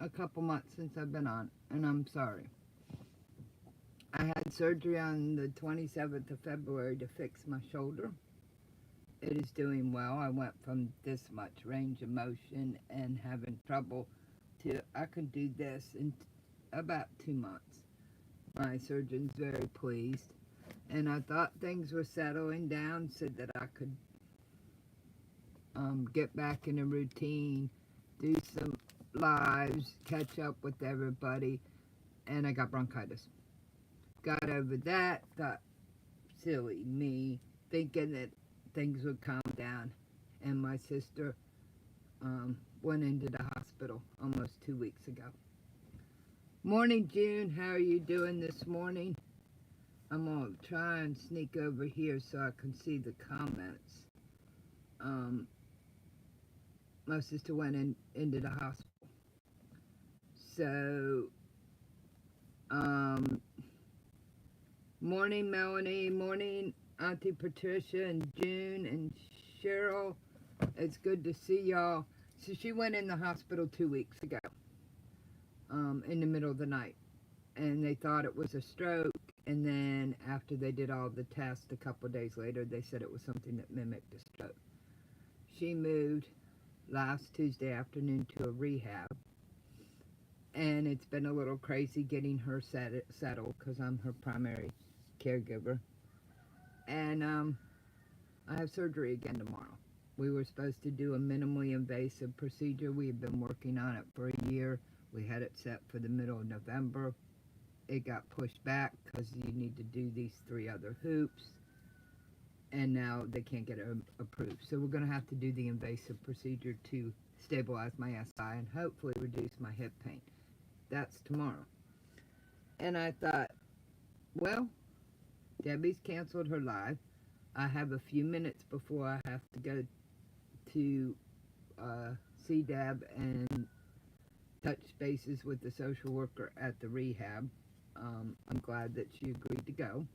a couple months since I've been on, and I'm sorry. I had surgery on the 27th of February to fix my shoulder. It is doing well. I went from this much range of motion and having trouble to I can do this in about 2 months. My surgeon's very pleased, and I thought things were settling down so that I could get back in a routine, do some lives, catch up with everybody, and I got bronchitis. Got over that, thought, silly me, thinking that things would calm down, and my sister went into the hospital almost 2 weeks ago. Morning, June. How are you doing this morning? I'm going to try and sneak over here so I can see the comments. My sister went into the hospital. So, morning, Melanie. Morning, Auntie Patricia and June and Cheryl. It's good to see y'all. So she went in the hospital 2 weeks ago, in the middle of the night. And they thought it was a stroke. And then after they did all the tests a couple of days later, they said it was something that mimicked a stroke. She moved last Tuesday afternoon to a rehab. And it's been a little crazy getting her settled because I'm her primary caregiver. And I have surgery again tomorrow. We were supposed to do a minimally invasive procedure. We had been working on it for a year. We had it set for the middle of November. It got pushed back because you need to do these 3 other hoops. And now they can't get it approved. So we're going to have to do the invasive procedure to stabilize my SI and hopefully reduce my hip pain. That's tomorrow. And I thought, well, Debbie's canceled her live. I have a few minutes before I have to go to see Deb and touch bases with the social worker at the rehab. I'm glad that she agreed to go.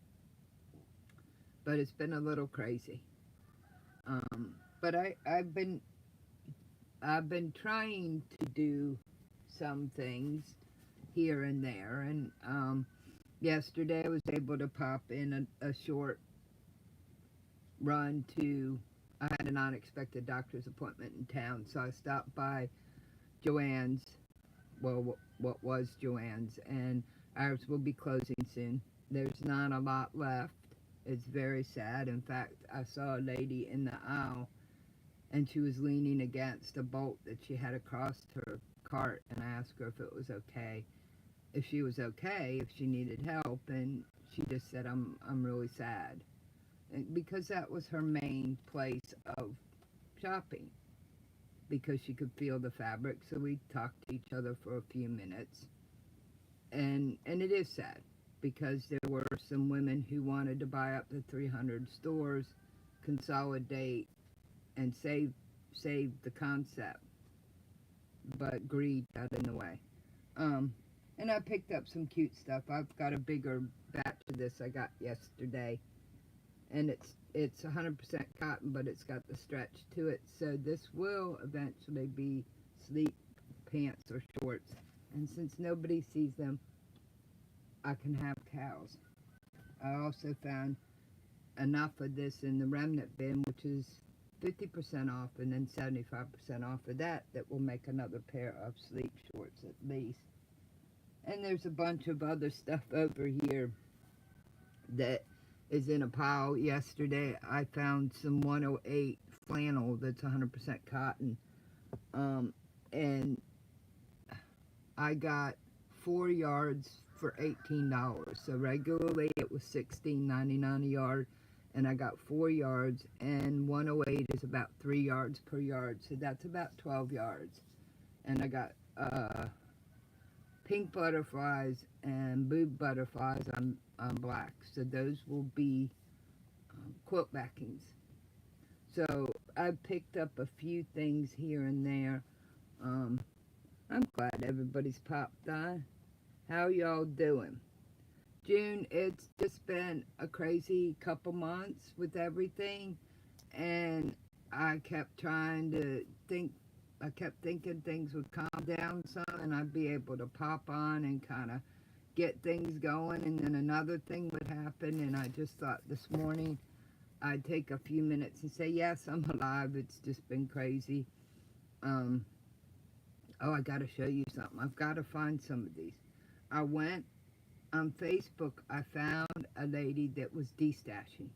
But it's been a little crazy. But I've been trying to do some things here and there. And yesterday I was able to pop in a short run to, I had an unexpected doctor's appointment in town, so I stopped by Joann's, well, what was Joann's, and ours will be closing soon. There's not a lot left. It's very sad. In fact, I saw a lady in the aisle, and she was leaning against a bolt that she had across her cart, and I asked her if it was okay, if she was okay, if she needed help, and she just said, I'm really sad. And because that was her main place of shopping, because she could feel the fabric. So we talked to each other for a few minutes, and it is sad because there were some women who wanted to buy up to 300 stores, consolidate, and save the concept, but greed got in the way. And I picked up some cute stuff. I've got a bigger batch of this I got yesterday, and it's 100% cotton, but it's got the stretch to it, so this will eventually be sleep pants or shorts. And since nobody sees them, I can have cows. I also found enough of this in the remnant bin, which is 50% off, and then 75% off of that will make another pair of sleep shorts at least. And there's a bunch of other stuff over here that is in a pile. Yesterday I found some 108 flannel that's 100% cotton, and I got 4 yards for $18. So regularly it was $16.99 a yard, and I got 4 yards, and 108 is about 3 yards per yard, so that's about 12 yards. And I got pink butterflies and boob butterflies on black, so those will be quilt backings. So I picked up a few things here and there. I'm glad everybody's popped on. How y'all doing? June, it's just been a crazy couple months with everything, and I kept trying to think I kept thinking things would calm down some and I'd be able to pop on and kind of get things going, and then another thing would happen, and I just thought this morning I'd take a few minutes and say, yes, I'm alive. It's just been crazy. Um, oh, I got to show you something. I've got to find some of these. I went on Facebook. I found a lady that was destashing.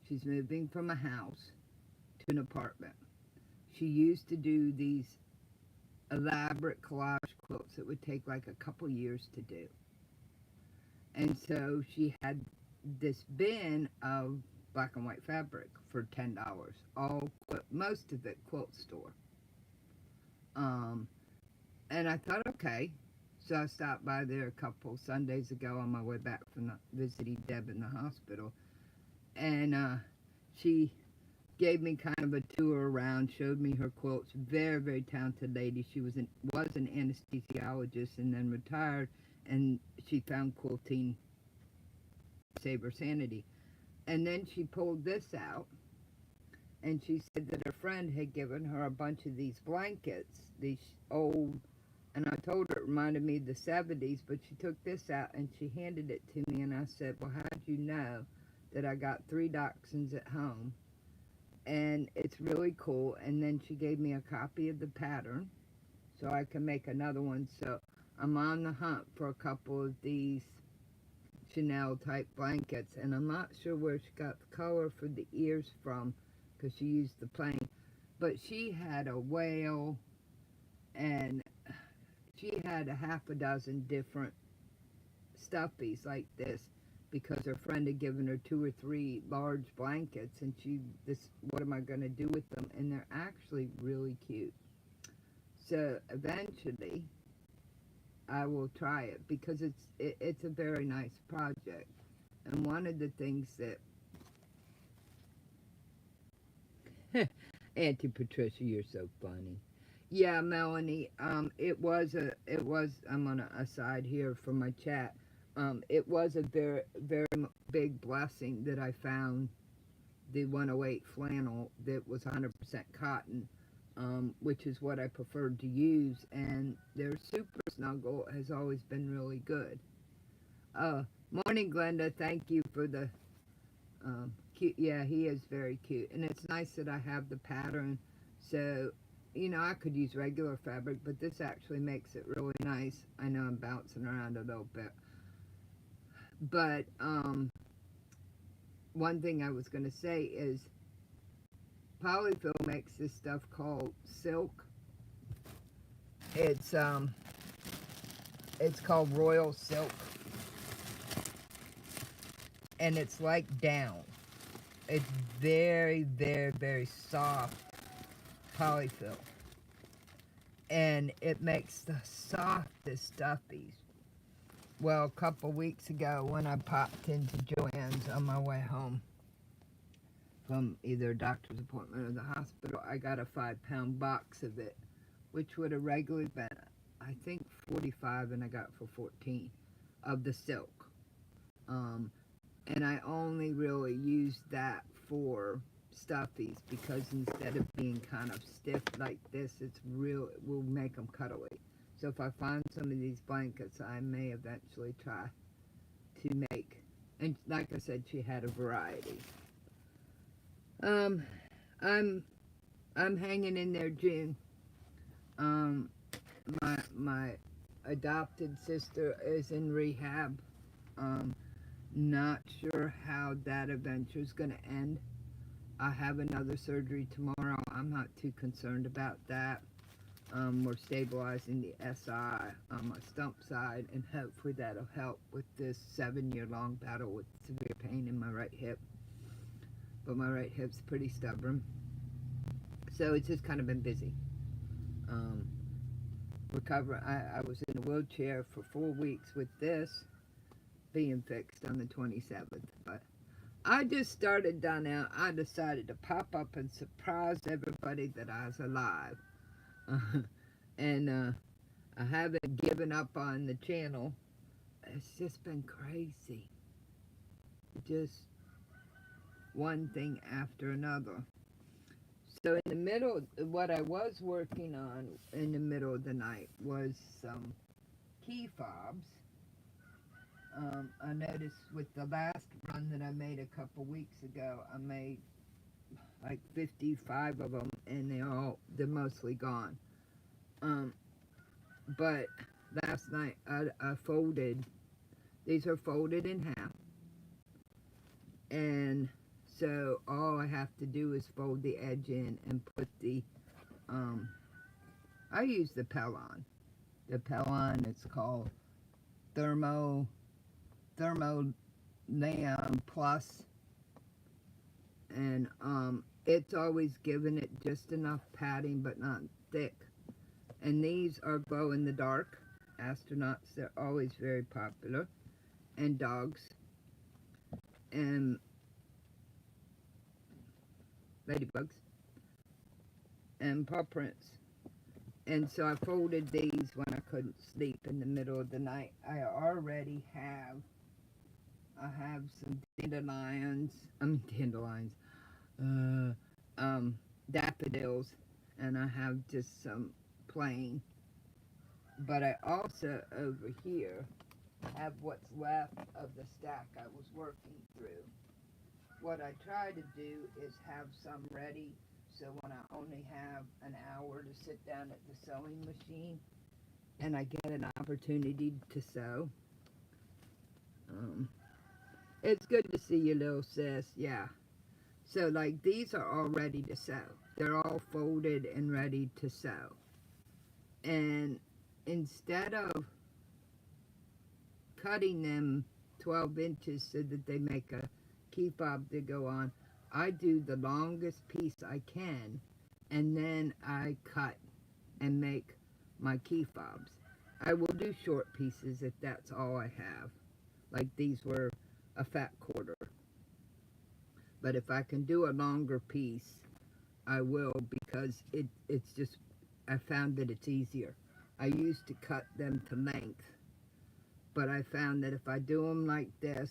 She's moving from a house to an apartment. She used to do these elaborate collage quilts that would take like a couple years to do. And so she had this bin of black and white fabric for $10. Most of it quilt store. And I thought, okay. So I stopped by there a couple Sundays ago on my way back from visiting Deb in the hospital. And she gave me kind of a tour around, showed me her quilts. Very, very talented lady. She was an anesthesiologist and then retired, and she found quilting save her sanity. And then she pulled this out, and she said that her friend had given her a bunch of these blankets, these old, and I told her it reminded me of the 70s, but she took this out and she handed it to me, and I said, well, how'd you know that I got 3 dachshunds at home? And it's really cool. And then she gave me a copy of the pattern so I can make another one. So I'm on the hunt for a couple of these Chanel type blankets, and I'm not sure where she got the color for the ears from because she used the plain, but she had a whale, and she had a half a dozen different stuffies like this because her friend had given her 2 or 3 large blankets, and what am I going to do with them? And they're actually really cute. So eventually I will try it because it's a very nice project. And one of the things that Auntie Patricia, you're so funny. Yeah, Melanie, it was, I'm on a aside here from my chat. It was a very, very big blessing that I found the 108 flannel that was 100% cotton, which is what I preferred to use, and their Super Snuggle has always been really good. Morning, Glenda. Thank you for the cute. Yeah, he is very cute, and it's nice that I have the pattern. So, I could use regular fabric, but this actually makes it really nice. I know I'm bouncing around a little bit, but one thing I was going to say is Polyfill makes this stuff called silk. It's called Royal Silk, and it's like down. It's very, very, very soft polyfill, and it makes the softest stuffies. Well, a couple weeks ago when I popped into Joann's on my way home from either a doctor's appointment or the hospital, I got a 5-pound box of it, which would have regularly been, I think, 45, and I got for 14 of the silk. And I only really use that for stuffies because instead of being kind of stiff like this, it will make them cuddly. So if I find some of these blankets, I may eventually try to make, and like I said, she had a variety. I'm hanging in there, June. My adopted sister is in rehab. Not sure how that adventure is going to end. I have another surgery tomorrow. I'm not too concerned about that. We're stabilizing the SI on my stump side, and hopefully that'll help with this 7-year-long battle with severe pain in my right hip. But my right hip's pretty stubborn. So it's just kind of been busy. Recovering. I was in a wheelchair for 4 weeks with this being fixed on the 27th. But I just started down there. I decided to pop up and surprise everybody that I was alive. And I haven't given up on the channel. It's just been crazy. Just one thing after another. So in the middle, what I was working on in the middle of the night was some key fobs. I noticed with the last run that I made a couple weeks ago, I made like 55 of them, and they're mostly gone. Um, but last night I folded. These are folded in half, and so all I have to do is fold the edge in and put the I use the Pellon. The Pellon, it's called Thermo Neon Plus, and it's always given it just enough padding but not thick. And these are glow in the dark astronauts. They're always very popular, and dogs and ladybugs and paw prints. And so I folded these when I couldn't sleep in the middle of the night. I have some uh, daffodils, and I have just some plain. But I also, over here, have what's left of the stack I was working through. What I try to do is have some ready, so when I only have an hour to sit down at the sewing machine and I get an opportunity to sew. It's good to see you, little sis. Yeah. So, like, these are all ready to sew. They're all folded and ready to sew. And instead of cutting them 12 inches so that they make a key fob to go on, I do the longest piece I can, and then I cut and make my key fobs. I will do short pieces if that's all I have. Like these were a fat quarter. But if I can do a longer piece, I will, because it's just, I found that it's easier. I used to cut them to length, but I found that if I do them like this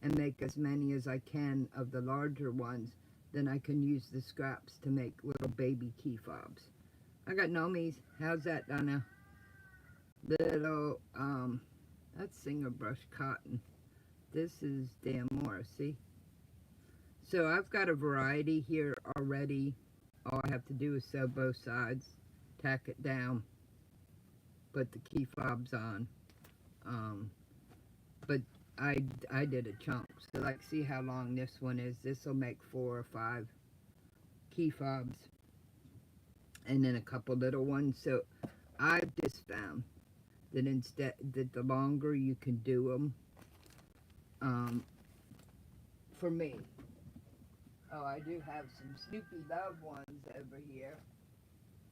and make as many as I can of the larger ones, then I can use the scraps to make little baby key fobs. I got Nomies. How's that, Donna? Little, that's Singer Brush Cotton. This is Dan Morris, see? So I've got a variety here already. All I have to do is sew both sides, tack it down, put the key fobs on. But I did a chunk. So like, see how long this one is? This will make 4 or 5 key fobs, and then a couple little ones. So I've just found that the longer you can do them, for me. Oh, I do have some Snoopy Love ones over here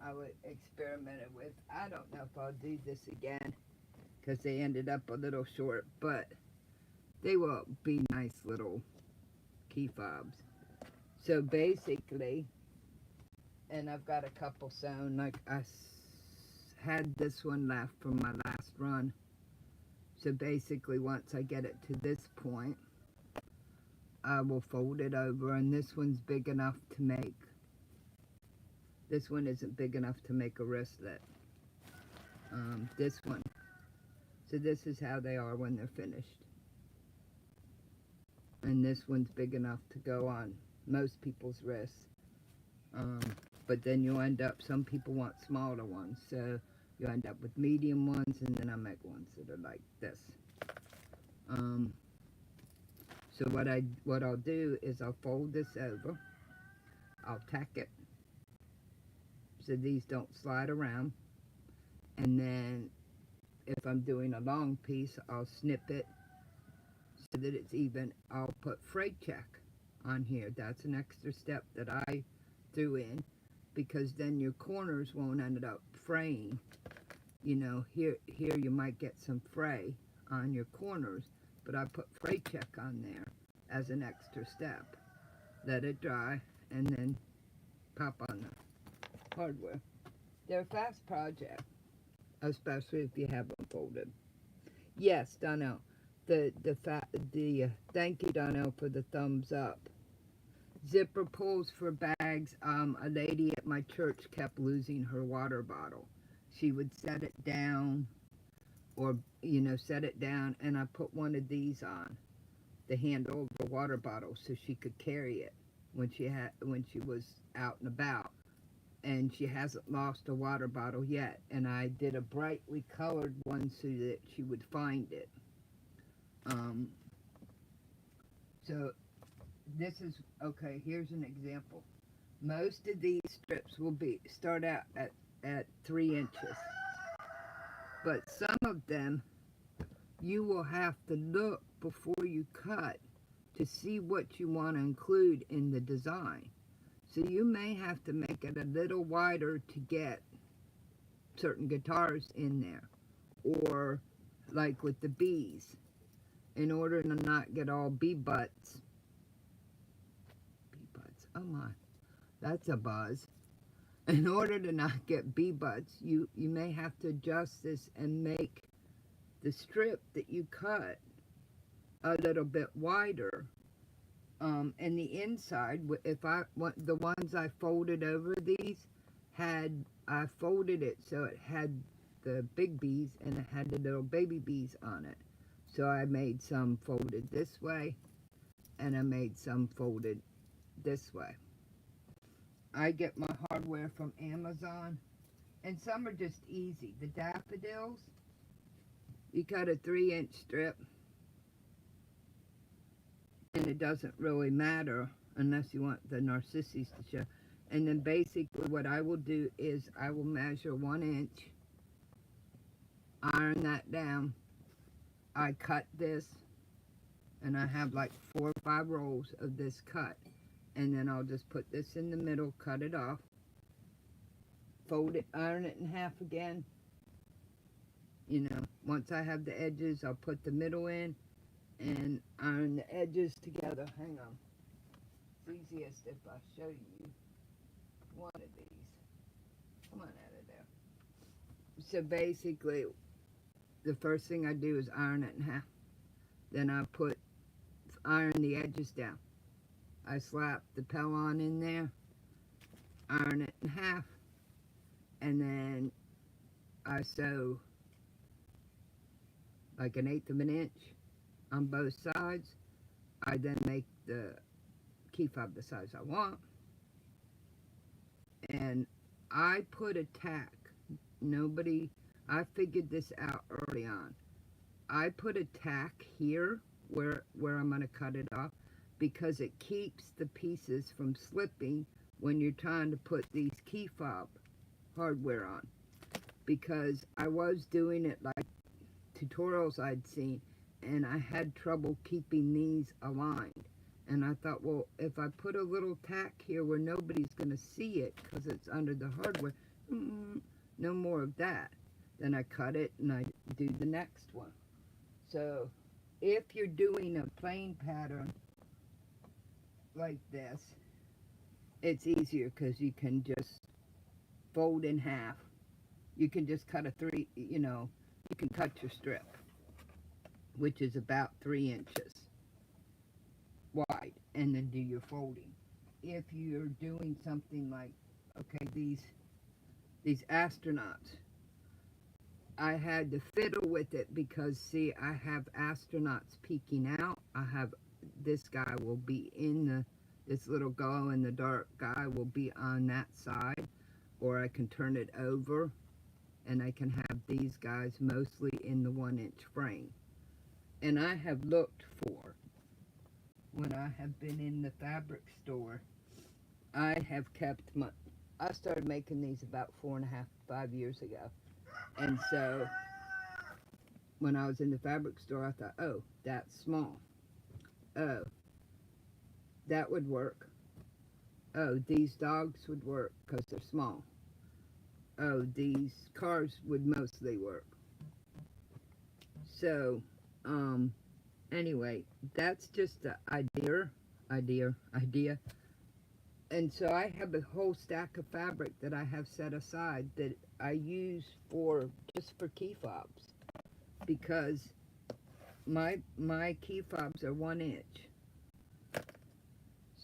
I would experiment it with. I don't know if I'll do this again because they ended up a little short, but they will be nice little key fobs. So basically, and I've got a couple sewn, like had this one left from my last run. So basically, once I get it to this point, I will fold it over, and this one's big enough to make, this one isn't big enough to make a wristlet. This one. So this is how they are when they're finished. And this one's big enough to go on most people's wrists. But then you end up, some people want smaller ones, so you end up with medium ones, and then I make ones that are like this. So what I'll do is I'll fold this over, I'll tack it so these don't slide around, and then if I'm doing a long piece, I'll snip it so that it's even. I'll put fray check on here. That's an extra step that I threw in, because then your corners won't end up fraying. You know, here you might get some fray on your corners, but I put fray check on there as an extra step. Let it dry and then pop on the hardware. They're a fast project, especially if you have them folded. Yes, Donnell. Thank you, Donnell, for the thumbs up. Zipper pulls for bags bags. A lady at my church kept losing her water bottle. She would set it down, or set it down, and I put one of these on the handle of the water bottle so she could carry it when she was out and about. And she hasn't lost a water bottle yet. And I did a brightly colored one so that she would find it. So this is, okay, here's an example. Most of these strips will start out at 3 inches. But some of them, you will have to look before you cut to see what you want to include in the design. So you may have to make it a little wider to get certain guitars in there. Or like with the bees, in order to not get all bee butts. Bee butts, oh my, that's a buzz. In order to not get bee butts, you may have to adjust this and make the strip that you cut a little bit wider. And the inside, if I want the ones I folded over these, I folded it so it had the big bees and it had the little baby bees on it. So I made some folded this way, and I made some folded this way. I get my hardware from Amazon, and some are just easy. The daffodils, you cut a 3-inch strip, and it doesn't really matter unless you want the narcissus to show. And then basically what I will do is I will measure 1 inch, iron that down. I cut this, and I have like 4 or 5 rolls of this cut. And then I'll just put this in the middle, cut it off, fold it, iron it in half again. Once I have the edges, I'll put the middle in and iron the edges together. Hang on. It's easiest if I show you one of these. Come on out of there. So basically, the first thing I do is iron it in half. Then I iron the edges down. I slap the Pellon in there, iron it in half, and then I sew like 1/8 of an inch on both sides. I then make the key fob the size I want, and I put a tack. I figured this out early on. I put a tack here where I'm going to cut it off, because it keeps the pieces from slipping when you're trying to put these key fob hardware on. Because I was doing it like tutorials I'd seen, and I had trouble keeping these aligned. And I thought, well, if I put a little tack here where nobody's going to see it because it's under the hardware, no more of that. Then I cut it and I do the next one. So if you're doing a plain pattern like this, it's easier because you can just fold in half. You can just cut you can cut your strip, which is about 3 inches wide, and then do your folding. If you're doing something like, okay, these astronauts, I had to fiddle with it because, see, I have astronauts peeking out. This guy will be this little glow-in-the-dark guy will be on that side, or I can turn it over, and I can have these guys mostly in the 1-inch frame. And I have looked for, when I have been in the fabric store, I started making these about 4.5, 5 years ago. And so when I was in the fabric store, I thought, oh, that's small. Oh, that would work. Oh, these dogs would work because they're small. Oh, these cars would mostly work. So, anyway, that's just the idea. And so I have a whole stack of fabric that I have set aside that I use just for key fobs, because my key fobs are 1 inch.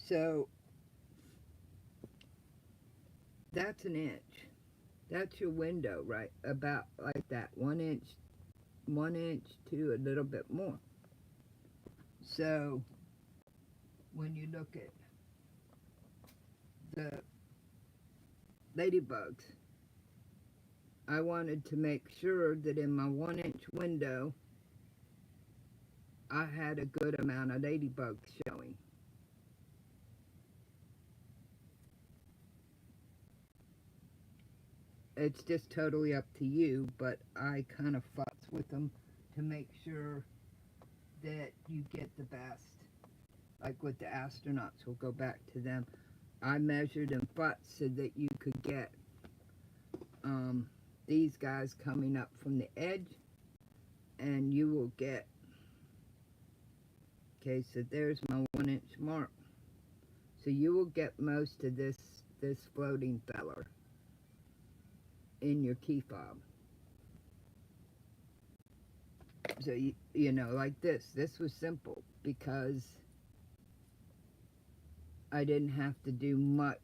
So that's an inch. That's your window, right? About like that, 1 inch to a little bit more. So when you look at the ladybugs, I wanted to make sure that in my 1 inch window, I had a good amount of ladybugs showing. It's just totally up to you, but I kind of futz with them to make sure that you get the best. Like with the astronauts, we'll go back to them. I measured and futzed so that you could get these guys coming up from the edge, and you will get, okay, so there's my 1 inch mark. So you will get most of this floating feller in your key fob. So you know, like this was simple because I didn't have to do much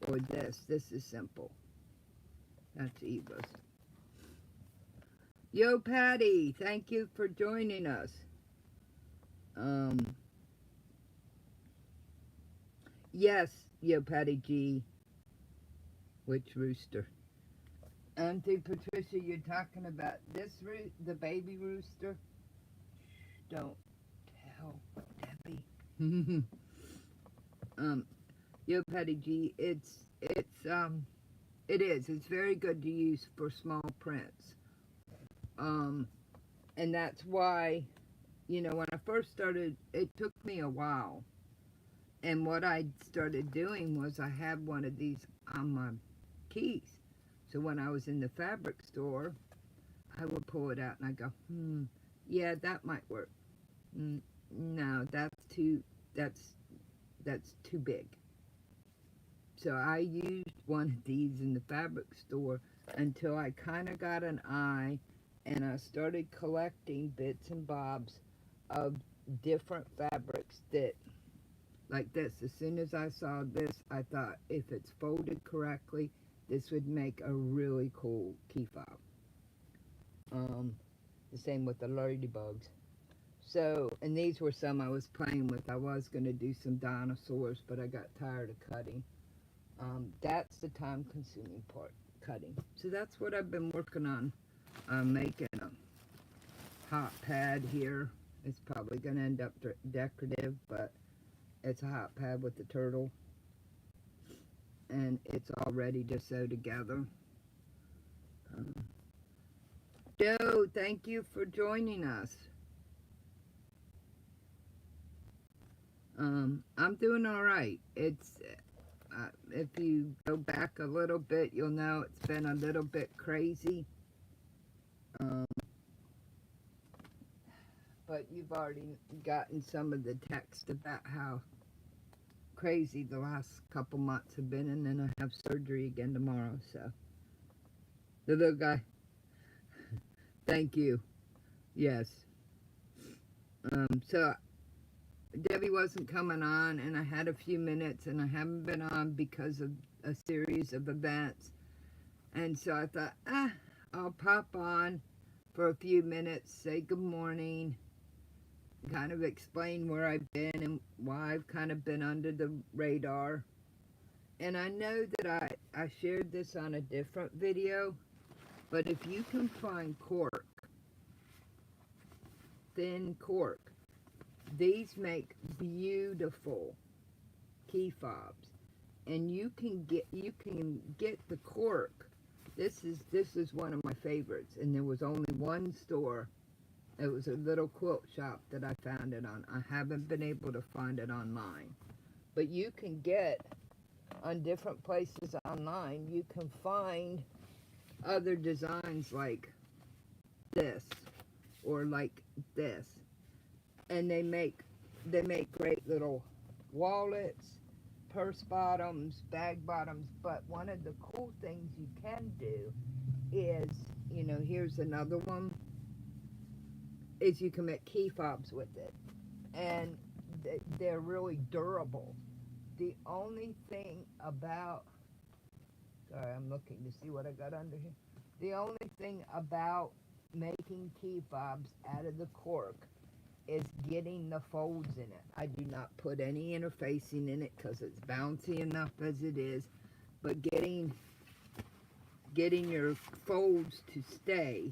for this. This is simple. That's Eva's. Yo, Patty, thank you for joining us. Yes, yo, Patty G. Which rooster? Auntie Patricia, you're talking about this the baby rooster? Don't tell Debbie. Yo, Patty G, it is. It's very good to use for small prints. And that's why, you know, when I first started, it took me a while. And what I started doing was I had one of these on my keys. So when I was in the fabric store, I would pull it out and I go, yeah, that might work. No, that's too big. So I used one of these in the fabric store until I kind of got an eye, and I started collecting bits and bobs of different fabrics that, like this. As soon as I saw this, I thought if it's folded correctly, this would make a really cool key fob. The same with the ladybugs. So, and these were some I was playing with. I was going to do some dinosaurs, but I got tired of cutting. That's the time-consuming part, cutting. So that's what I've been working on. I'm making a hot pad here. It's probably going to end up decorative, but it's a hot pad with the turtle. And it's all ready to sew together. Joe, thank you for joining us. I'm doing all right. It's if you go back a little bit, you'll know it's been a little bit crazy. But you've already gotten some of the text about how crazy the last couple months have been, and then I have surgery again tomorrow, so. The little guy. Thank you. Yes. So Debbie wasn't coming on, and I had a few minutes, and I haven't been on because of a series of events. And so I thought, I'll pop on for a few minutes, say good morning, kind of explain where I've been and why I've kind of been under the radar. And I know that I shared this on a different video, but if you can find cork, thin cork, these make beautiful key fobs, and you can get the cork. This is one of my favorites, and there was only one store. It was a little quilt shop that I found it on. I haven't been able to find it online, but you can get on different places online. You can find other designs like this or like this. And they make great little wallets, purse bottoms, bag bottoms. But one of the cool things you can do is, you know, here's another one, is you can make key fobs with it. And they're really durable. The only thing about Sorry, I'm looking to see what I got under here. The only thing about making key fobs out of the cork is getting the folds in it. I do not put any interfacing in it because it's bouncy enough as it is, but getting your folds to stay,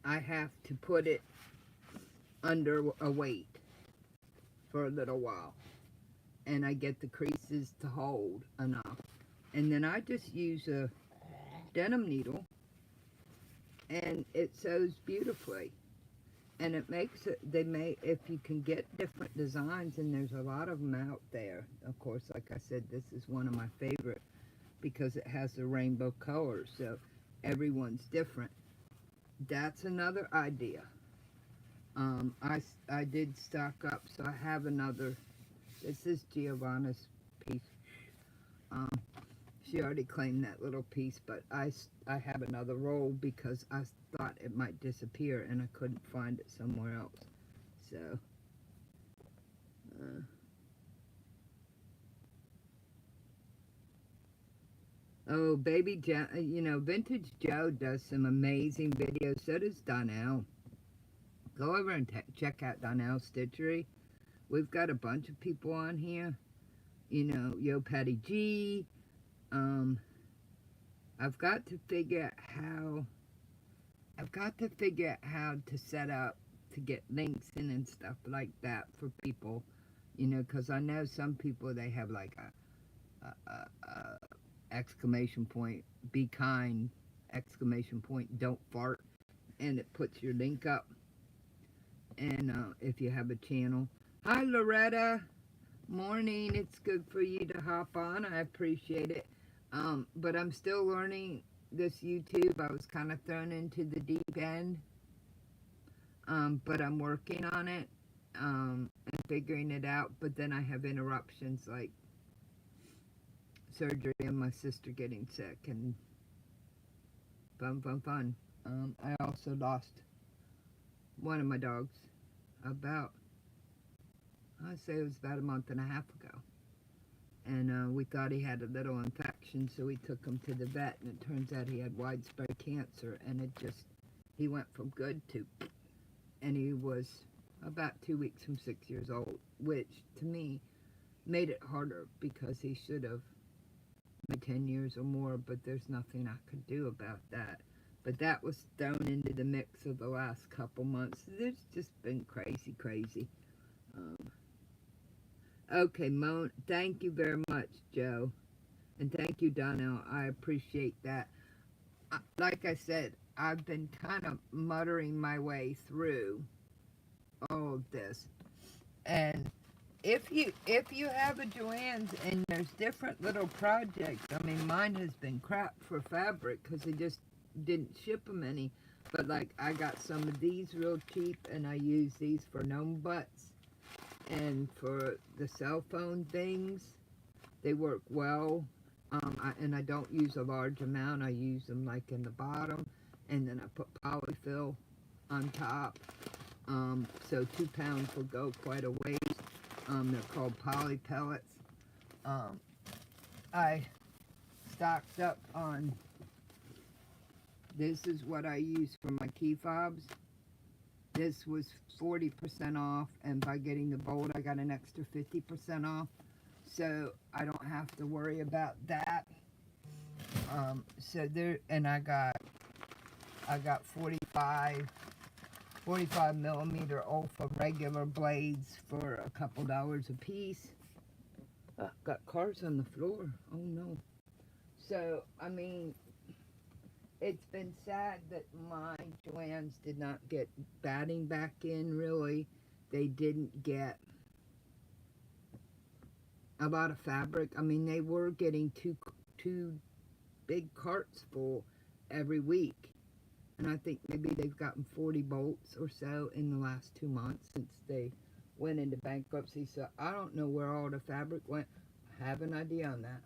I have to put it under a weight for a little while, and I get the creases to hold enough, and then I just use a denim needle and it sews beautifully. And it makes it, if you can get different designs, and there's a lot of them out there. Of course, like I said, this is one of my favorite because it has the rainbow colors, so everyone's different. That's another idea. I did stock up, so I have another. This is Giovanna's piece. Um, she already claimed that little piece, but I have another roll because I thought it might disappear and I couldn't find it somewhere else. So, oh, Baby Joe, Vintage Joe does some amazing videos. So does Donnell. Go over and check out Donnell's Stitchery. We've got a bunch of people on here. Yo Patty G. I've got to figure out how to set up to get links in and stuff like that for people, because I know some people, they have like a exclamation point, be kind, exclamation point, don't fart, and it puts your link up. And if you have a channel. Hi Loretta, morning, it's good for you to hop on, I appreciate it. But I'm still learning this YouTube. I was kind of thrown into the deep end, but I'm working on it and figuring it out. But then I have interruptions like surgery and my sister getting sick and fun. I also lost one of my dogs I'd say it was about a month and a half ago. And we thought he had a little infection, so we took him to the vet, and it turns out he had widespread cancer, and he went from good to, and he was about 2 weeks from 6 years old, which to me made it harder because he should have been 10 years or more, but there's nothing I could do about that. But that was thrown into the mix of the last couple months. It's just been crazy. Okay, thank you very much, Joe. And thank you, Donnell. I appreciate that. Like I said, I've been kind of muttering my way through all of this. And if you have a Joann's and there's different little projects, I mean, mine has been crap for fabric because they just didn't ship them any. But like, I got some of these real cheap, and I use these for gnome butts. And for the cell phone things, they work well. And I don't use a large amount. I use them like in the bottom, and then I put polyfill on top. So 2 pounds will go quite a ways. They're called poly pellets. I stocked up on, this is what I use for my key fobs. This was 40% off, and by getting the bold, I got an extra 50% off. So I don't have to worry about that. And I got 45 millimeter Olfa regular blades for a couple dollars a piece. Got cars on the floor. Oh no. So, I mean, it's been sad that my Joann's did not get batting back in, really. They didn't get a lot of fabric. I mean, they were getting two big carts full every week. And I think maybe they've gotten 40 bolts or so in the last 2 months since they went into bankruptcy. So I don't know where all the fabric went. I have an idea on that,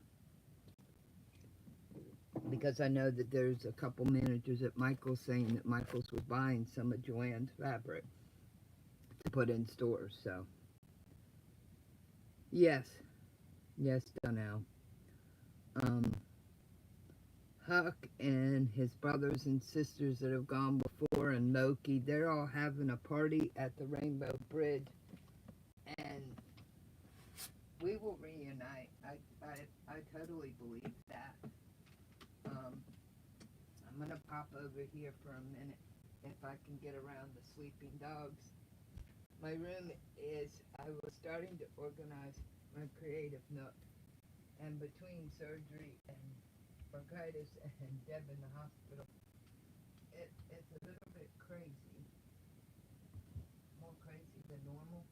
because I know that there's a couple managers at Michael's saying that Michael's was buying some of Joann's fabric to put in stores. So yes, Donnell. Huck and his brothers and sisters that have gone before, and Loki, they're all having a party at the Rainbow Bridge, and we will reunite. I totally believe that. I'm going to pop over here for a minute if I can get around the sleeping dogs. My room is, I was starting to organize my creative nook, and between surgery and bronchitis and Deb in the hospital, it's a little bit crazy, more crazy than normal.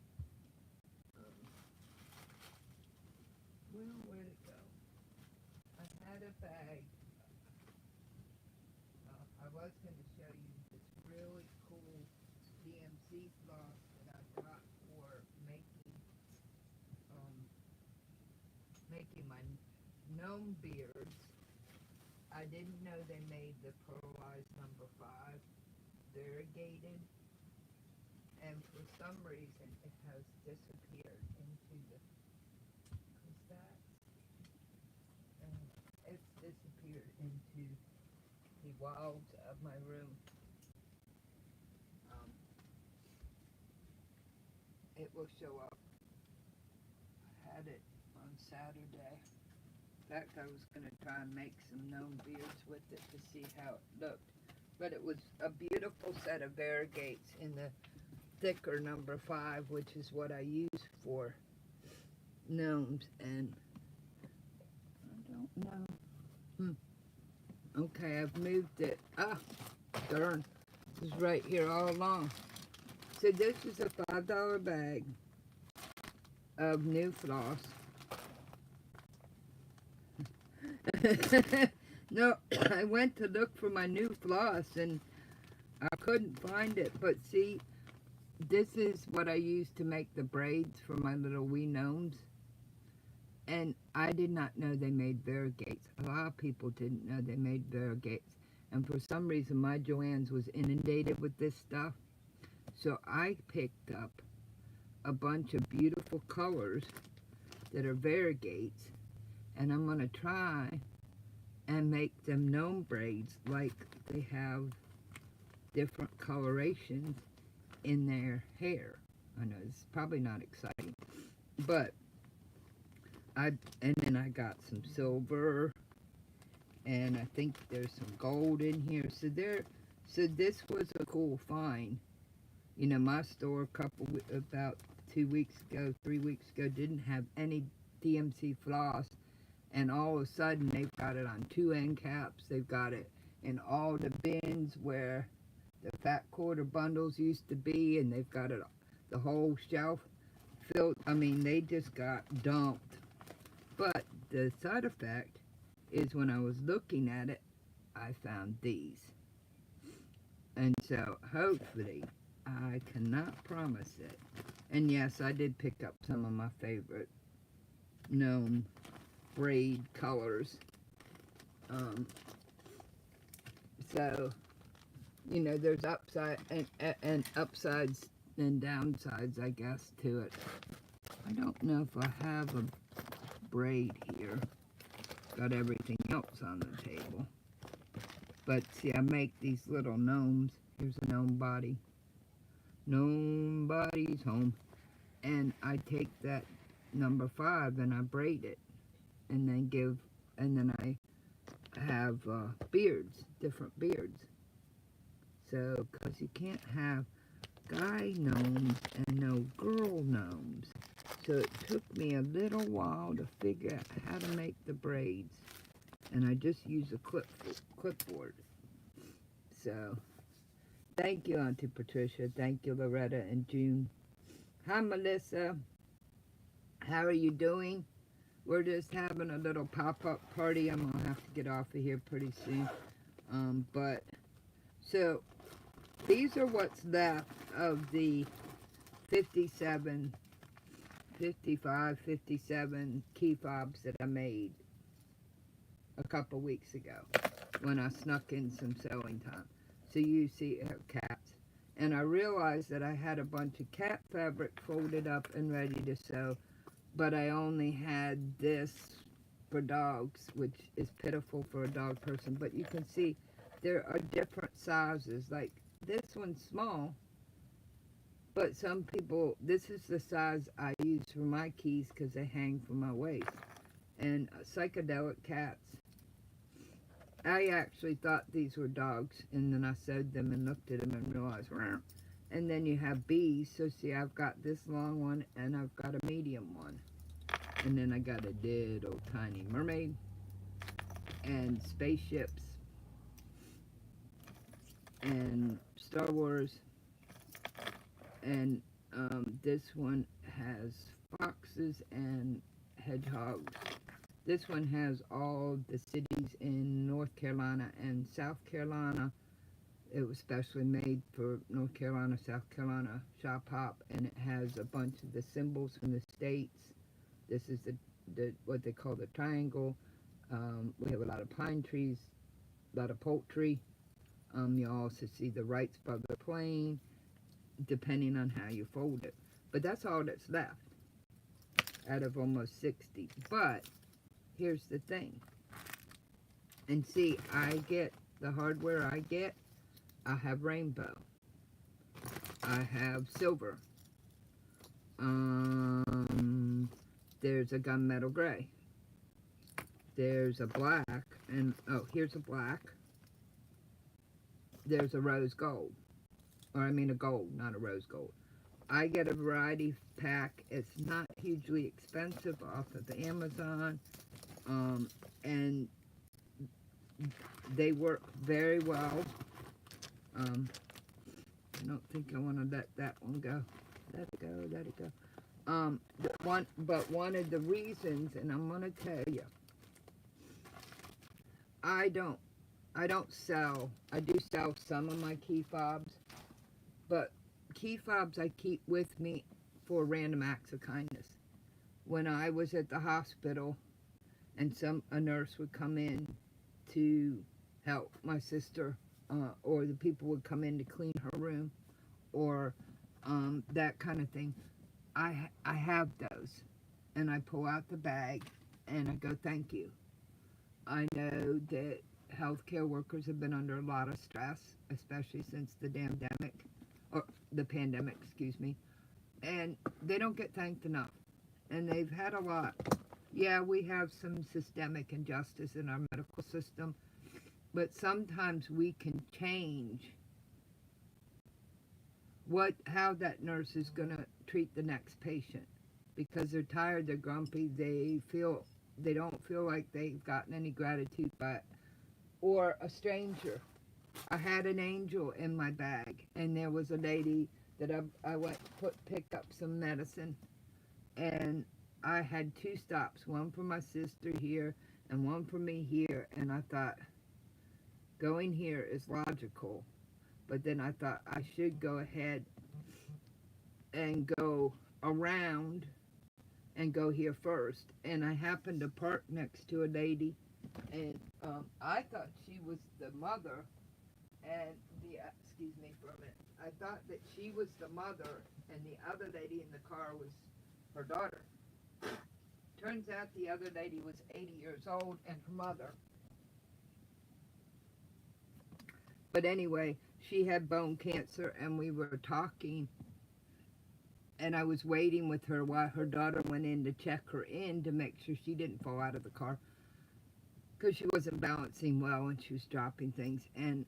Well, where'd it go? I had a bag. I was going to show you this really cool DMC floss that I got for making my gnome beards. I didn't know they made the pearlized number 5 variegated, and for some reason it has disappeared into the it's disappeared into the walls of my room. It will show up. I had it on Saturday. In fact, I was going to try and make some gnome beards with it to see how it looked. But it was a beautiful set of variegates in the thicker number 5, which is what I use for gnomes. And I don't know. Okay, I've moved it. Ah, darn. This is right here all along. So this is a $5 bag of new floss. No, I went to look for my new floss and I couldn't find it. But see, this is what I use to make the braids for my little wee gnomes. And I did not know they made variegates. A lot of people didn't know they made variegates. And for some reason, my Joann's was inundated with this stuff. So I picked up a bunch of beautiful colors that are variegates. And I'm going to try and make them gnome braids like they have different colorations in their hair. I know it's probably not exciting, but and then I got some silver, and I think there's some gold in here. So this was a cool find. You know, my store about 3 weeks ago, didn't have any DMC floss, and all of a sudden they've got it on 2 end caps. They've got it in all the bins where the fat quarter bundles used to be, and they've got it the whole shelf filled. I mean, they just got dumped. But the side effect is when I was looking at it, I found these. And so hopefully, I cannot promise it. And yes, I did pick up some of my favorite gnome braid colors. So, you know, there's upside and upsides and downsides, I guess, to it. I don't know if I have a braid here. Got everything else on the table. But see, I make these little gnomes. Here's a gnome body. Gnome body's home. And I take that number 5 and I braid it. And then I have beards, different beards. So, because you can't have guy gnomes and no girl gnomes. So it took me a little while to figure out how to make the braids. And I just use a clipboard. So, thank you, Auntie Patricia. Thank you, Loretta and June. Hi, Melissa. How are you doing? We're just having a little pop-up party. I'm going to have to get off of here pretty soon. So, these are what's left of the 55, 57 key fobs that I made a couple weeks ago when I snuck in some sewing time. So you see cats. And I realized that I had a bunch of cat fabric folded up and ready to sew, but I only had this for dogs, which is pitiful for a dog person. But you can see there are different sizes. Like this one's small, but some people, this is the size I use for my keys because they hang from my waist. And psychedelic cats, I actually thought these were dogs, and then I sewed them and looked at them and realized, "Rah." And then you have bees. So see, I've got this long one and I've got a medium one. And then I got a little tiny mermaid and spaceships and Star Wars. And this one has foxes and hedgehogs. This one has all the cities in North Carolina and South Carolina. It was specially made for North Carolina, South Carolina Shop Hop, and it has a bunch of the symbols from the states. This is the what they call the triangle. We have a lot of pine trees, a lot of poultry. You also see the rights by the plane, depending on how you fold it. But that's all that's left out of almost 60. But here's the thing. And see, I get the hardware I get. I have rainbow. I have silver. There's a gunmetal gray. There's a black, and oh, here's a black. There's a rose gold, or I mean a gold, not a rose gold. I get a variety pack. It's not hugely expensive off of Amazon, and they work very well. I don't think I want to let that one go. Let it go, let it go. One of the reasons, and I'm going to tell you, I don't sell. I do sell some of my key fobs, but key fobs I keep with me for random acts of kindness. When I was at the hospital, and a nurse would come in to help my sister, or the people would come in to clean her room, or that kind of thing. I have those, and I pull out the bag, and I go, thank you. I know that healthcare workers have been under a lot of stress, especially since the pandemic, excuse me, and they don't get thanked enough, and they've had a lot. Yeah, we have some systemic injustice in our medical system, but sometimes we can change how that nurse is going to treat the next patient, because they're tired, they're grumpy, they don't feel like they've gotten any gratitude by, or a stranger. I had an angel in my bag, and there was a lady that I went to pick up some medicine, and I had 2 stops, one for my sister here and one for me here, and I thought, going here is logical, but then I thought I should go ahead and go around and go here first. And I happened to park next to a lady, and I thought she was the mother, and excuse me for a minute, I thought that she was the mother, and the other lady in the car was her daughter. Turns out the other lady was 80 years old and her mother. But anyway, she had bone cancer, and we were talking, and I was waiting with her while her daughter went in to check her in to make sure she didn't fall out of the car, because she wasn't balancing well and she was dropping things. And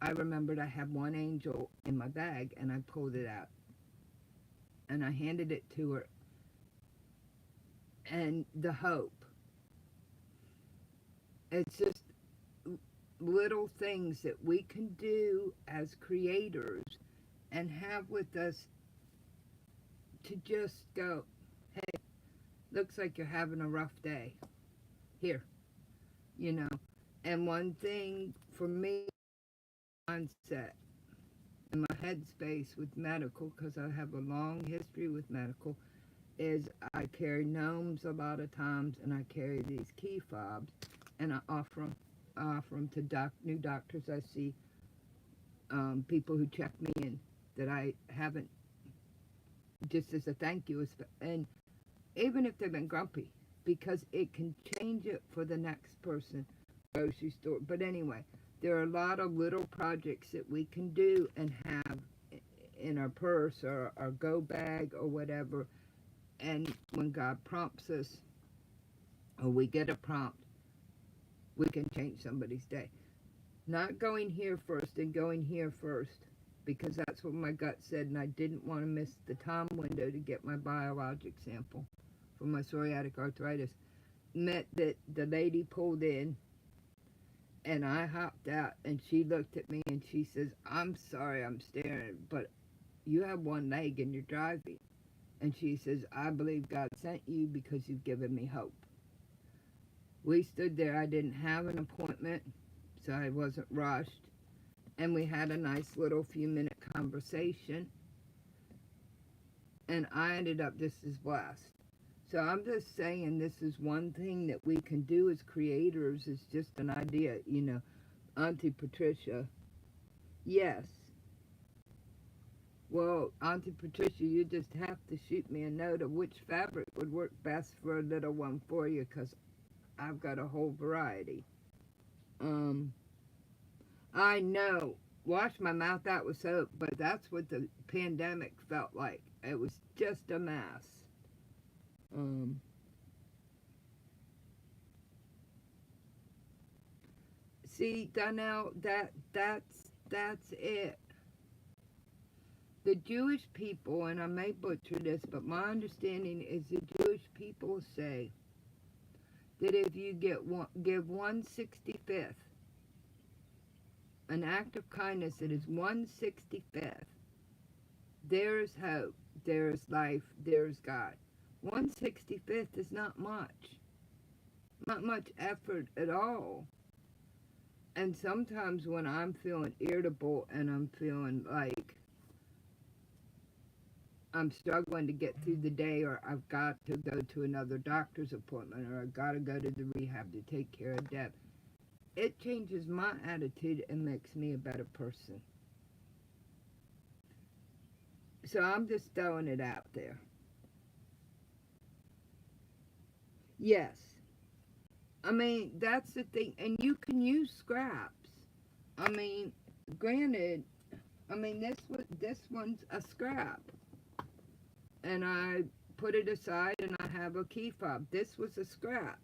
I remembered I had one angel in my bag, and I pulled it out and I handed it to her. And the hope, it's just little things that we can do as creators and have with us to just go, hey, looks like you're having a rough day. Here, And one thing for me, mindset in my headspace with medical, because I have a long history with medical, is I carry gnomes a lot of times, and I carry these key fobs, and I offer them to new doctors I see, people who check me in that I haven't, just as a thank you. And even if they've been grumpy, because it can change it for the next person. Grocery store. But anyway, there are a lot of little projects that we can do and have in our purse or our go bag or whatever. And when God prompts us, or we get a prompt, we can change somebody's day. Not going here first and going here first, because that's what my gut said, and I didn't want to miss the time window to get my biologic sample for my psoriatic arthritis. Meant that the lady pulled in, and I hopped out, and she looked at me, and she says, "I'm sorry I'm staring, but you have one leg and you're driving." And she says, "I believe God sent you because you've given me hope." We stood there. I didn't have an appointment, so I wasn't rushed. And we had a nice little few-minute conversation. And I ended up just as blessed. So I'm just saying this is one thing that we can do as creators. Is just an idea, you know. Auntie Patricia, yes. Well, Auntie Patricia, you just have to shoot me a note of which fabric would work best for a little one for you, because I've got a whole variety. I know, wash my mouth out with soap, but that's what the pandemic felt like. It was just a mess. See, Donnell, that's it. The Jewish people, and I may butcher this, but my understanding is the Jewish people say that if you give 1/65th, an act of kindness that is 1/65th, there's hope, there's life, there's God. 1/65th is not much effort at all. And sometimes when I'm feeling irritable and I'm feeling like I'm struggling to get through the day, or I've got to go to another doctor's appointment, or I've got to go to the rehab to take care of Deb, it changes my attitude and makes me a better person. So I'm just throwing it out there. Yes. I mean, that's the thing. And you can use scraps. I mean, granted, I mean, this one's a scrap. And I put it aside and I have a key fob. This was a scrap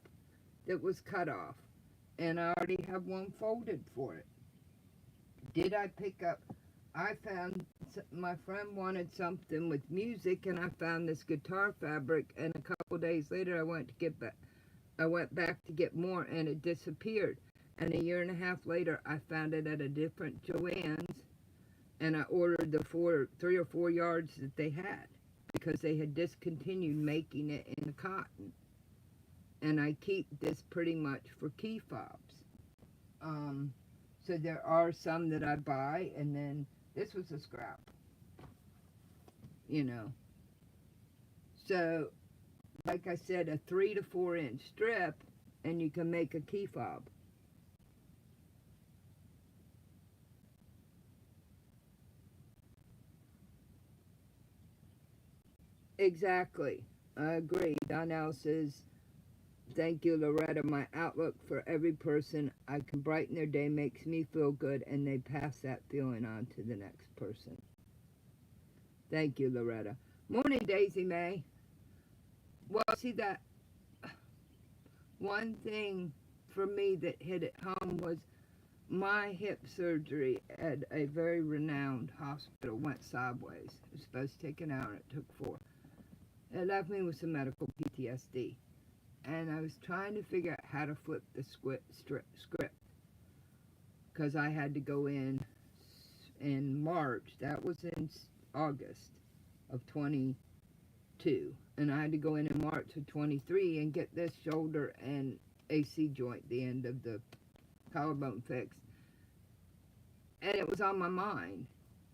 that was cut off. And I already have one folded for it. Did I pick up? I found, my friend wanted something with music, and I found this guitar fabric, and a couple days later I went back to get more, and it disappeared. And a year and a half later I found it at a different Joann's, and I ordered the 3 or 4 yards that they had, because they had discontinued making it in cotton. And I keep this pretty much for key fobs. So there are some that I buy, and then this was a scrap, you know. So, like I said, a 3 to 4 inch strip, and you can make a key fob. Exactly. I agree. Donnell says, "Thank you, Loretta. My outlook for every person, I can brighten their day, makes me feel good, and they pass that feeling on to the next person." Thank you, Loretta. Morning, Daisy May. Well, see, that one thing for me that hit it home was my hip surgery at a very renowned hospital went sideways. It was supposed to take an hour, and it took 4. It left me with some medical PTSD. And I was trying to figure out how to flip the script, because I had to go in March. That was in August of 22, and I had to go in March of 23 and get this shoulder and AC joint, the end of the collarbone, fixed. And it was on my mind.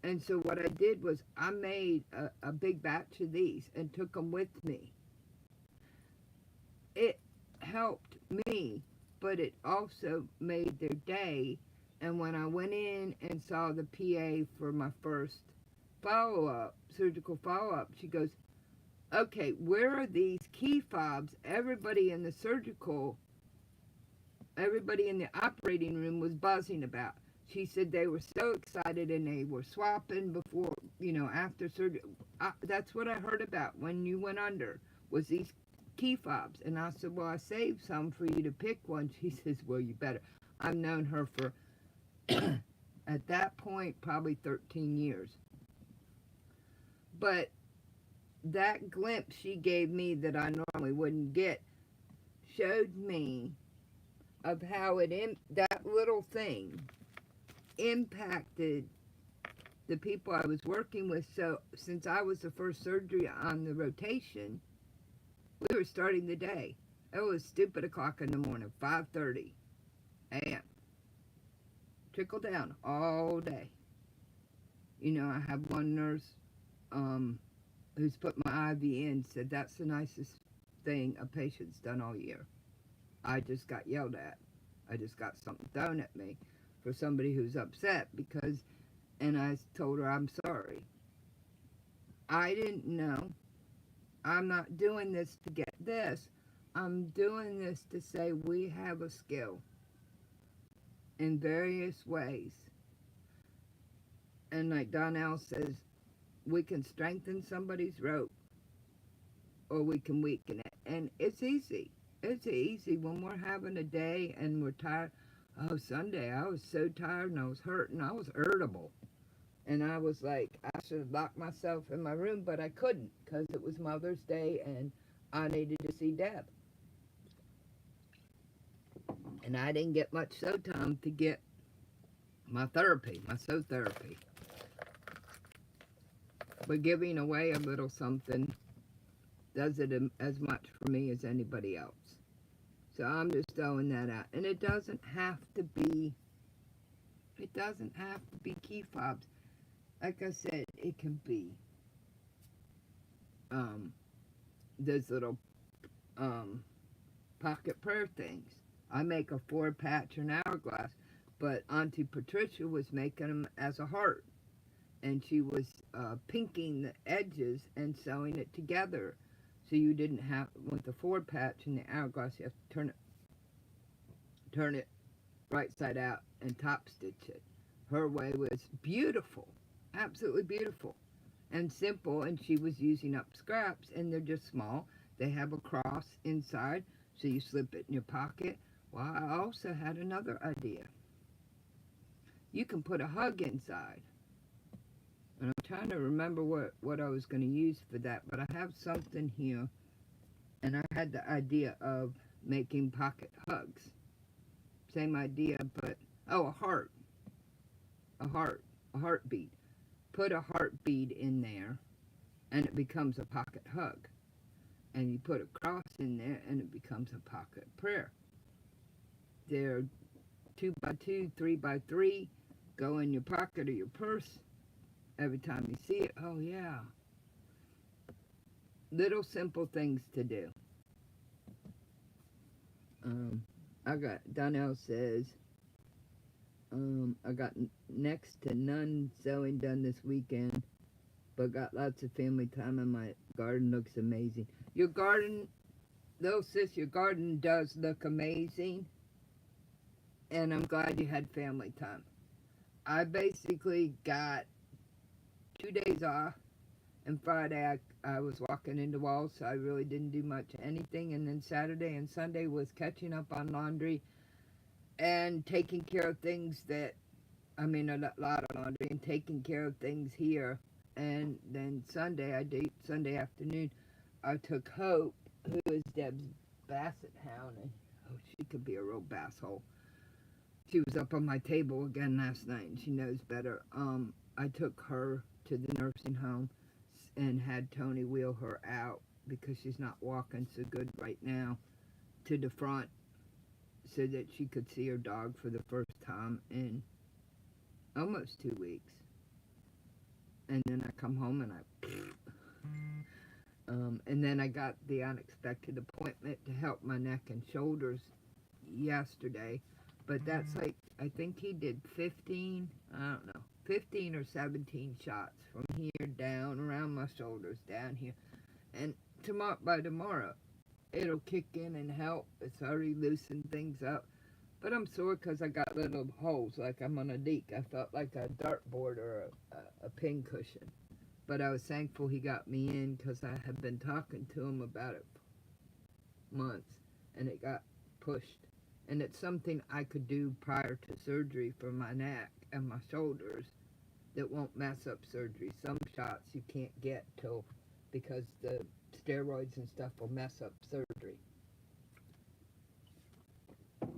And so what I did was I made a big batch of these and took them with me. It helped me, but it also made their day. And when I went in and saw the PA for my first surgical follow-up, she goes, Okay, where are these key fobs? Everybody in the operating room was buzzing about. She said they were so excited and they were swapping before, after surgery. That's what I heard about when you went under, was these key fobs. And I said, well, I saved some for you to pick one. She says, well, you better. I've known her for, at that point, probably 13 years. But that glimpse she gave me that I normally wouldn't get showed me of how that little thing impacted the people I was working with. So since I was the first surgery on the rotation, we were starting the day. It was stupid o'clock in the morning, 5:30 a.m. Trickle down all day. I have one nurse who's put my IV in, said that's the nicest thing a patient's done all year. I just got yelled at. I just got something thrown at me for somebody who's upset and I told her I'm sorry. I didn't know. I'm not doing this to get this. I'm doing this to say we have a skill in various ways. And like Donnell says, we can strengthen somebody's rope or we can weaken it. And it's easy. It's easy when we're having a day and we're tired. Oh, Sunday, I was so tired and I was hurting. I was irritable. And I was like, I should have locked myself in my room, but I couldn't because it was Mother's Day and I needed to see Deb. And I didn't get much so time to get my therapy, my so therapy. But giving away a little something does it as much for me as anybody else. So I'm just throwing that out. And it doesn't have to be key fobs. Like I said, it can be those little pocket prayer things. I make a 4-patch or an hourglass, but Auntie Patricia was making them as a heart. And she was pinking the edges and sewing it together. So you didn't have, with the 4-patch and the hourglass, you have to turn it right side out and top stitch it. Her way was beautiful, absolutely beautiful and simple, and she was using up scraps, and they're just small. They have a cross inside, so you slip it in your pocket. Well, I also had another idea. You can put a hug inside. And I'm trying to remember what I was going to use for that, but I have something here, and I had the idea of making pocket hugs. Same idea, but, a heart. A heartbeat. Put a heartbeat in there, and it becomes a pocket hug. And you put a cross in there, and it becomes a pocket prayer. They're 2x2, 3x3. Go in your pocket or your purse. Every time you see it, oh yeah. Little simple things to do. Donnell says, I got next to none sewing done this weekend, but got lots of family time and my garden looks amazing. Your garden, though, sis, your garden does look amazing, and I'm glad you had family time. I basically got 2 days off, and Friday I was walking into walls, so I really didn't do much anything, and then Saturday and Sunday was catching up on laundry and taking care of things a lot of laundry and taking care of things here. And then Sunday afternoon, I took Hope, who is Deb's basset hound, and she could be a real basshole. She was up on my table again last night, and she knows better. I took her to the nursing home and had Tony wheel her out because she's not walking so good right now, to the front so that she could see her dog for the first time in almost 2 weeks. And then I come home and and then I got the unexpected appointment to help my neck and shoulders yesterday. But that's like, I think he did 15 or 17 shots from here down, around my shoulders, down here. And by tomorrow, it'll kick in and help. It's already loosened things up. But I'm sore because I got little holes like I'm on a leak. I felt like a dartboard or a pin cushion. But I was thankful he got me in because I had been talking to him about it for months and it got pushed. And it's something I could do prior to surgery for my neck and my shoulders that won't mess up surgery. Some shots you can't get till because the steroids and stuff will mess up surgery.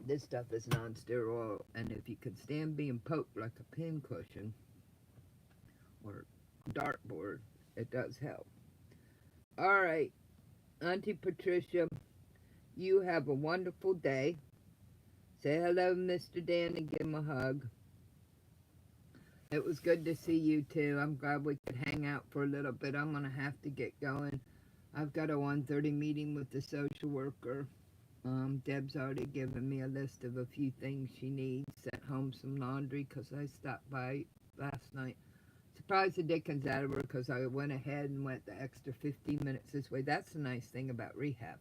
This stuff is non-steroidal, and if you can stand being poked like a pin cushion or dartboard, it does help. All right, Auntie Patricia, you have a wonderful day. Say hello to Mr. Dan and give him a hug. It was good to see you too. I'm glad we could hang out for a little bit. I'm going to have to get going. I've got a 1:30 meeting with the social worker. Deb's already given me a list of a few things she needs. Sent home some laundry because I stopped by last night. Surprised the dickens out of her because I went ahead and went the extra 15 minutes this way. That's the nice thing about rehab.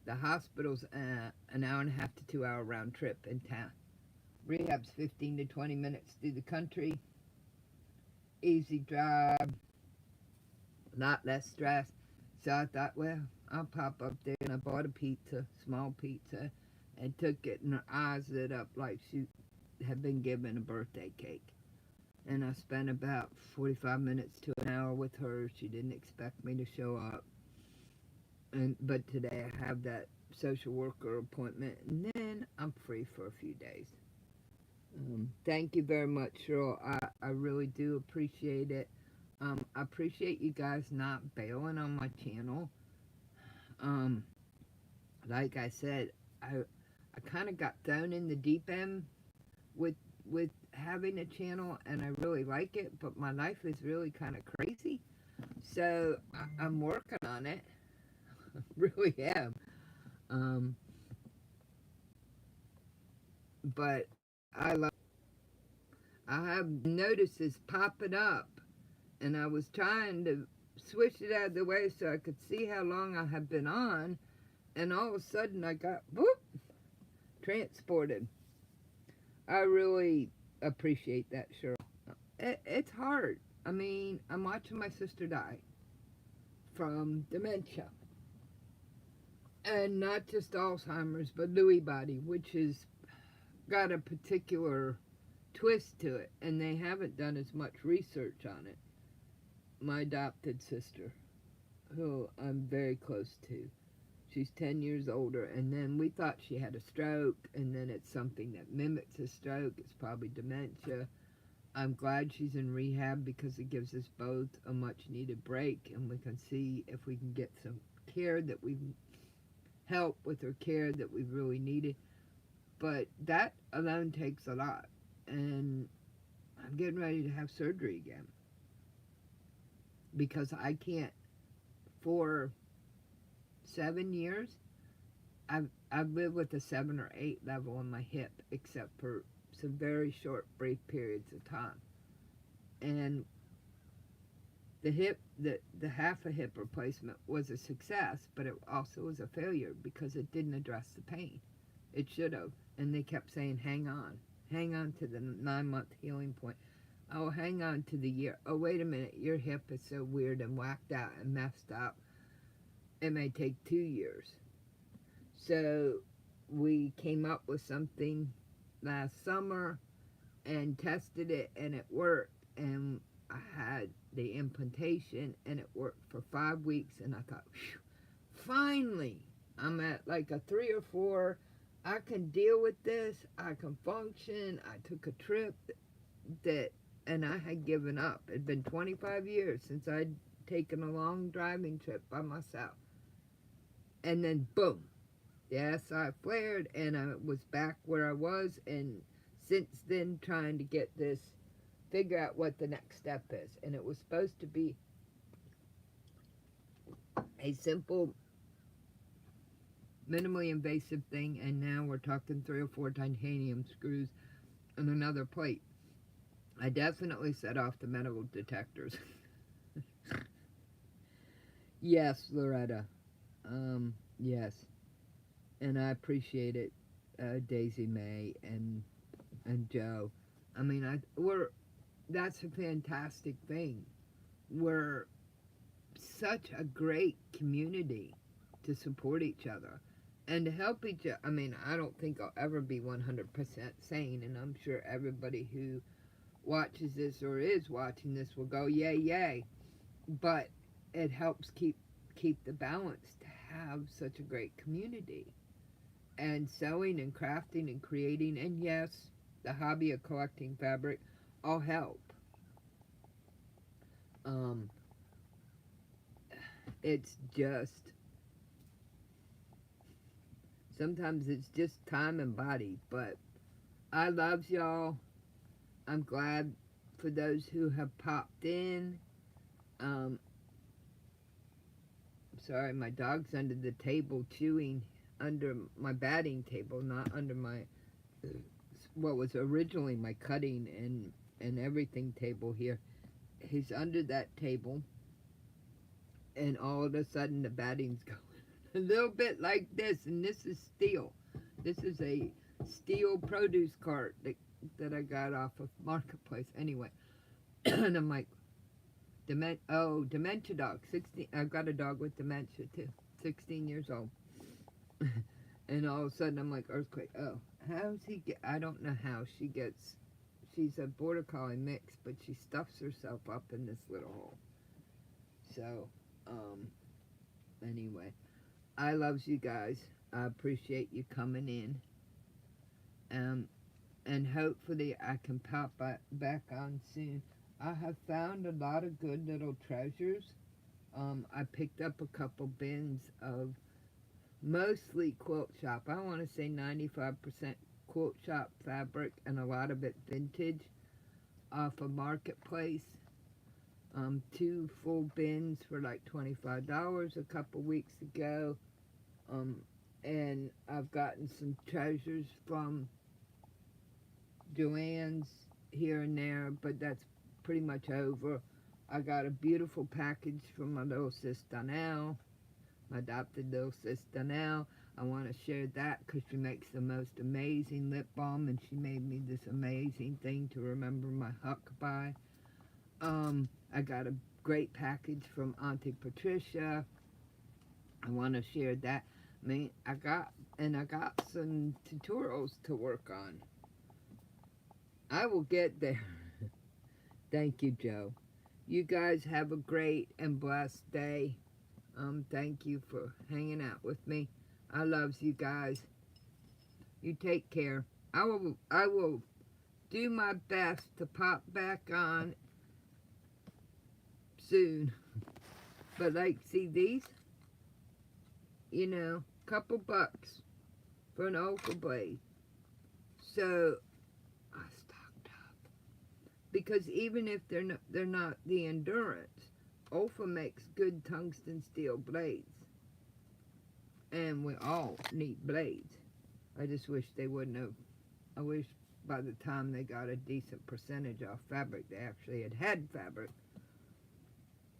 The hospital's an hour and a half to 2 hour round trip in town. Rehab's 15 to 20 minutes through the country. Easy drive, a lot less stress. So I thought, well, I'll pop up there, and I bought a pizza, small pizza, and took it, and her eyes lit up like she had been given a birthday cake. And I spent about 45 minutes to an hour with her. She didn't expect me to show up. But today I have that social worker appointment, and then I'm free for a few days. Thank you very much, Cheryl. I really do appreciate it. I appreciate you guys not bailing on my channel. Like I said, I kind of got thrown in the deep end with having a channel, and I really like it, but my life is really kind of crazy. So I'm working on it. Really am. But I have notices popping up, and I was trying to switch it out of the way so I could see how long I had been on, and all of a sudden I got whoop, transported. I really appreciate that, Cheryl. It's hard. I mean, I'm watching my sister die from dementia. And not just Alzheimer's, but Lewy body, which has got a particular twist to it, and they haven't done as much research on it. My adopted sister, who I'm very close to, she's 10 years older, and then we thought she had a stroke, and then it's something that mimics a stroke. It's probably dementia. I'm glad she's in rehab because it gives us both a much needed break, and we can see if we can get some care that we help with her care that we really needed. But that alone takes a lot, and I'm getting ready to have surgery again because I can't. For 7 years I've lived with a 7 or 8 level in my hip, except for some very short brief periods of time. And the half a hip replacement was a success, but it also was a failure because it didn't address the pain. It should have. And they kept saying, hang on to the 9-month healing point. Oh, hang on to the year. Oh, wait a minute, your hip is so weird and whacked out and messed up. It may take 2 years. So we came up with something last summer and tested it, and it worked. And I had the implantation, and it worked for 5 weeks, and I thought, phew, finally, I'm at like a 3 or 4. I can deal with this. I can function. I took a trip and I had given up. It'd been 25 years since I'd taken a long driving trip by myself. And then, boom, the SI flared, and I was back where I was, and since then trying to get this, figure out what the next step is. And it was supposed to be a simple, minimally invasive thing, and now we're talking 3 or 4 titanium screws and another plate. I definitely set off the metal detectors. Yes, Loretta. Yes, and I appreciate it, Daisy May and Joe. I mean, we're that's a fantastic thing. We're such a great community to support each other and to help each other. I mean, I don't think I'll ever be 100% sane, and I'm sure everybody who watches this or is watching this will go, yay, yay. But it helps keep the balance to have such a great community. And sewing and crafting and creating, and yes, the hobby of collecting fabric all help. Um, it's just sometimes it's just time and body, but I love y'all. I'm glad for those who have popped in. Um, sorry, my dog's under the table chewing under my batting table, not under my what was originally my cutting and everything table here. He's under that table, and all of a sudden the batting's going a little bit like this, and this is steel. This is a steel produce cart that I got off of Marketplace. Anyway, and I'm like, dementia dog. 16. I've got a dog with dementia too. 16 years old. And all of a sudden I'm like, earthquake. Oh, how's he get? I don't know how she gets. She's a border collie mix, but she stuffs herself up in this little hole. So, um, anyway, I loves you guys. I appreciate you coming in. Um, and hopefully I can pop back on soon. I have found a lot of good little treasures. I picked up a couple bins of mostly quilt shop. I want to say 95% quilt shop fabric and a lot of it vintage off a marketplace. Two full bins for like $25 a couple weeks ago. Um, and I've gotten some treasures from Joann's here and there, but that's pretty much over. I got a beautiful package from my little sister now, my adopted little sister now. I want to share that because she makes the most amazing lip balm, and she made me this amazing thing to remember my Huck by. I got a great package from Auntie Patricia. I want to share that. I mean, I got some tutorials to work on. I will get there. Thank you, Joe. You guys have a great and blessed day. Thank you for hanging out with me. I loves you guys. You take care. I will do my best to pop back on soon. But like, see these? Couple bucks for an Ulfa blade. So I stocked up because even if they're not the endurance, Ulfa makes good tungsten steel blades, and we all need blades. I just wish they wouldn't have. I wish by the time they got a decent percentage off fabric, they actually had fabric.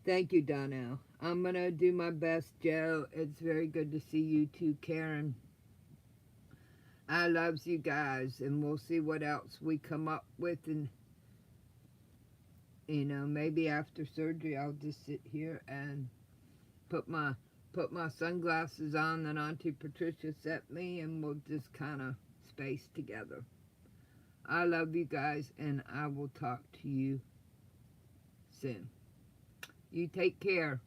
Thank you, Donnell. I'm going to do my best, Joe. It's very good to see you too, Karen. I loves you guys, and we'll see what else we come up with. And, maybe after surgery, I'll just sit here and put my sunglasses on that Auntie Patricia sent me, and we'll just kind of space together. I love you guys, and I will talk to you soon. You take care.